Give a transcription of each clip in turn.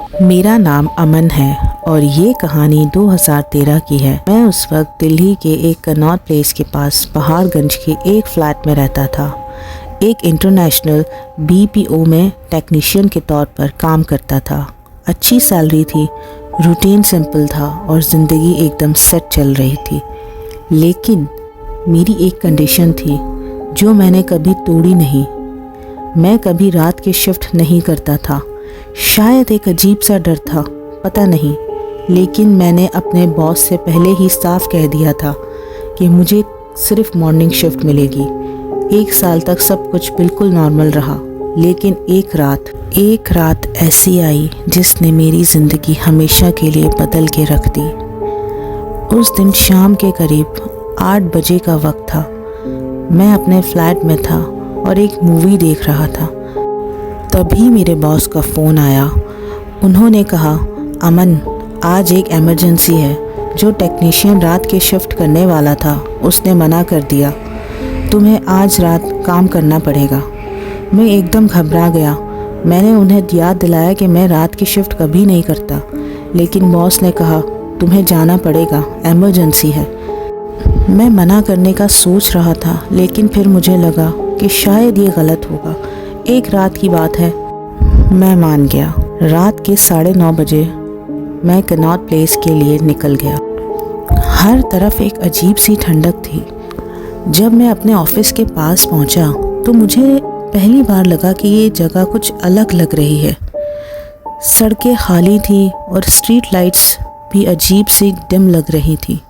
मेरा नाम अमन है और ये कहानी 2013 की है। मैं उस वक्त दिल्ली के एक कनॉट प्लेस के पास पहाड़गंज के एक फ्लैट में रहता था। एक इंटरनेशनल बीपीओ में टेक्नीशियन के तौर पर काम करता था। अच्छी सैलरी थी, रूटीन सिंपल था और ज़िंदगी एकदम सेट चल रही थी। लेकिन मेरी एक कंडीशन थी जो मैंने कभी तोड़ी नहीं। मैं कभी रात की शिफ्ट नहीं करता था। शायद एक अजीब सा डर था, पता नहीं, लेकिन मैंने अपने बॉस से पहले ही साफ कह दिया था कि मुझे सिर्फ मॉर्निंग शिफ्ट मिलेगी। 1 साल तक सब कुछ बिल्कुल नॉर्मल रहा, लेकिन एक रात ऐसी आई जिसने मेरी ज़िंदगी हमेशा के लिए बदल के रख दी। उस दिन शाम के करीब 8 बजे का वक्त था। मैं अपने फ्लैट में था और एक मूवी देख रहा था। तभी मेरे बॉस का फ़ोन आया। उन्होंने कहा, अमन, आज एक इमरजेंसी है। जो टेक्नीशियन रात की शिफ्ट करने वाला था उसने मना कर दिया। तुम्हें आज रात काम करना पड़ेगा। मैं एकदम घबरा गया। मैंने उन्हें याद दिलाया कि मैं रात की शिफ्ट कभी नहीं करता, लेकिन बॉस ने कहा तुम्हें जाना पड़ेगा, इमरजेंसी है। मैं मना करने का सोच रहा था, लेकिन फिर मुझे लगा कि शायद ये गलत होगा। एक रात की बात है। मैं मान गया। रात के 9:30 बजे मैं कनॉट प्लेस के लिए निकल गया। हर तरफ एक अजीब सी ठंडक थी। जब मैं अपने ऑफिस के पास पहुंचा तो मुझे पहली बार लगा कि ये जगह कुछ अलग लग रही है। सड़कें खाली थी और स्ट्रीट लाइट्स भी अजीब सी डिम लग रही थी।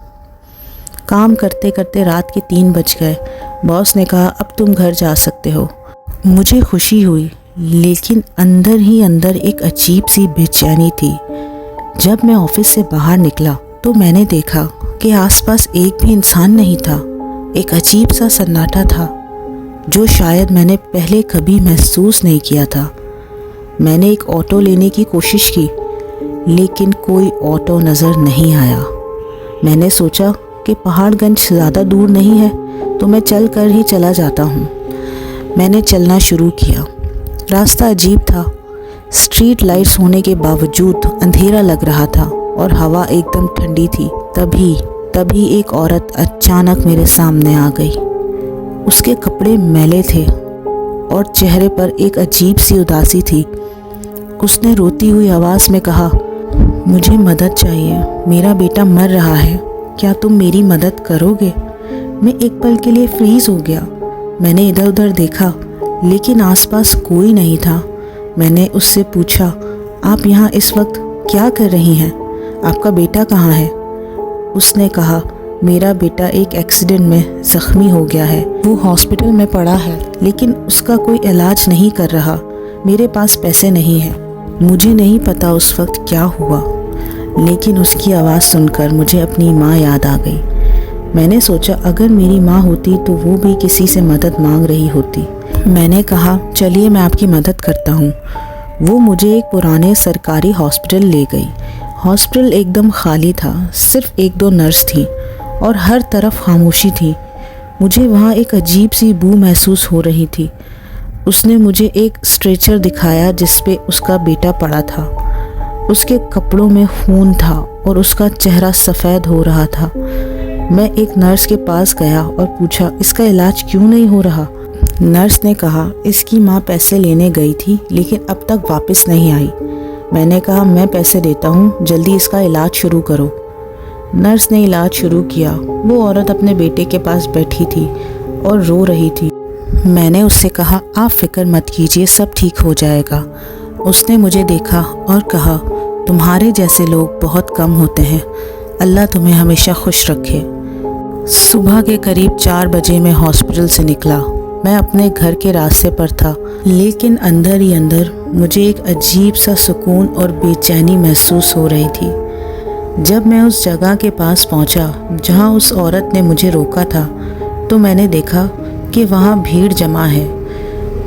काम करते करते रात के 3 बज गए। बॉस ने कहा, अब तुम घर जा सकते हो। मुझे खुशी हुई, लेकिन अंदर ही अंदर एक अजीब सी बेचैनी थी। जब मैं ऑफिस से बाहर निकला तो मैंने देखा कि आसपास एक भी इंसान नहीं था। एक अजीब सा सन्नाटा था जो शायद मैंने पहले कभी महसूस नहीं किया था। मैंने एक ऑटो लेने की कोशिश की, लेकिन कोई ऑटो नज़र नहीं आया। मैंने सोचा कि पहाड़गंज ज़्यादा दूर नहीं है तो मैं चल कर ही चला जाता हूँ। मैंने चलना शुरू किया। रास्ता अजीब था। स्ट्रीट लाइट्स होने के बावजूद अंधेरा लग रहा था और हवा एकदम ठंडी थी। तभी एक औरत अचानक मेरे सामने आ गई। उसके कपड़े मैले थे और चेहरे पर एक अजीब सी उदासी थी। उसने रोती हुई आवाज़ में कहा, मुझे मदद चाहिए, मेरा बेटा मर रहा है, क्या तुम मेरी मदद करोगे? मैं एक पल के लिए फ्रीज हो गया। मैंने इधर उधर देखा, लेकिन आसपास कोई नहीं था। मैंने उससे पूछा, आप यहाँ इस वक्त क्या कर रही हैं? आपका बेटा कहाँ है? उसने कहा, मेरा बेटा एक एक्सीडेंट में ज़ख्मी हो गया है। वो हॉस्पिटल में पड़ा है, लेकिन उसका कोई इलाज नहीं कर रहा। मेरे पास पैसे नहीं हैं। मुझे नहीं पता उस वक्त क्या हुआ, लेकिन उसकी आवाज़ सुनकर मुझे अपनी माँ याद आ गई। मैंने सोचा अगर मेरी माँ होती तो वो भी किसी से मदद मांग रही होती। मैंने कहा, चलिए मैं आपकी मदद करता हूँ। वो मुझे एक पुराने सरकारी हॉस्पिटल ले गई। हॉस्पिटल एकदम खाली था, सिर्फ 1-2 नर्स थी और हर तरफ खामोशी थी। मुझे वहाँ एक अजीब सी बू महसूस हो रही थी। उसने मुझे एक स्ट्रेचर दिखाया जिस पे उसका बेटा पड़ा था। उसके कपड़ों में खून था और उसका चेहरा सफ़ेद हो रहा था। मैं एक नर्स के पास गया और पूछा, इसका इलाज क्यों नहीं हो रहा? नर्स ने कहा, इसकी माँ पैसे लेने गई थी, लेकिन अब तक वापस नहीं आई। मैंने कहा, मैं पैसे देता हूँ, जल्दी इसका इलाज शुरू करो। नर्स ने इलाज शुरू किया। वो औरत अपने बेटे के पास बैठी थी और रो रही थी। मैंने उससे कहा, आप फिक्र मत कीजिए, सब ठीक हो जाएगा। उसने मुझे देखा और कहा, तुम्हारे जैसे लोग बहुत कम होते हैं, अल्लाह तुम्हें हमेशा खुश रखे। सुबह के करीब 4 बजे मैं हॉस्पिटल से निकला। मैं अपने घर के रास्ते पर था, लेकिन अंदर ही अंदर मुझे एक अजीब सा सुकून और बेचैनी महसूस हो रही थी। जब मैं उस जगह के पास पहुंचा जहां उस औरत ने मुझे रोका था, तो मैंने देखा कि वहां भीड़ जमा है।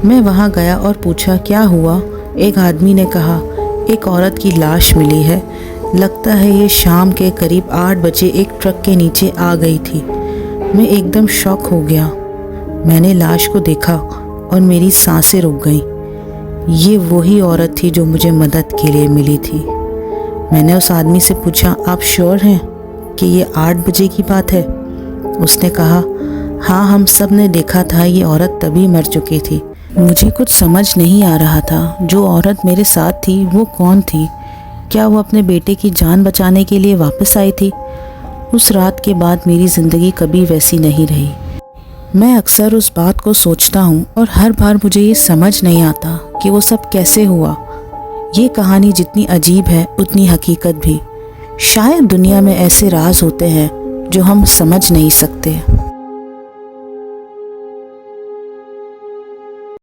मैं वहां गया और पूछा, क्या हुआ? एक आदमी ने कहा, एक औरत की लाश मिली है। लगता है ये शाम के करीब 8 बजे एक ट्रक के नीचे आ गई थी। मैं एकदम शॉक हो गया। मैंने लाश को देखा और मेरी सांसें रुक गईं। ये वही औरत थी जो मुझे मदद के लिए मिली थी। मैंने उस आदमी से पूछा, आप श्योर हैं कि ये 8 बजे की बात है? उसने कहा, हाँ, हम सब ने देखा था, ये औरत तभी मर चुकी थी। मुझे कुछ समझ नहीं आ रहा था। जो औरत मेरे साथ थी वो कौन थी? क्या वो अपने बेटे की जान बचाने के लिए वापस आई थी? उस रात के बाद मेरी ज़िंदगी कभी वैसी नहीं रही। मैं अक्सर उस बात को सोचता हूँ और हर बार मुझे ये समझ नहीं आता कि वो सब कैसे हुआ। ये कहानी जितनी अजीब है उतनी हकीकत भी। शायद दुनिया में ऐसे राज होते हैं जो हम समझ नहीं सकते।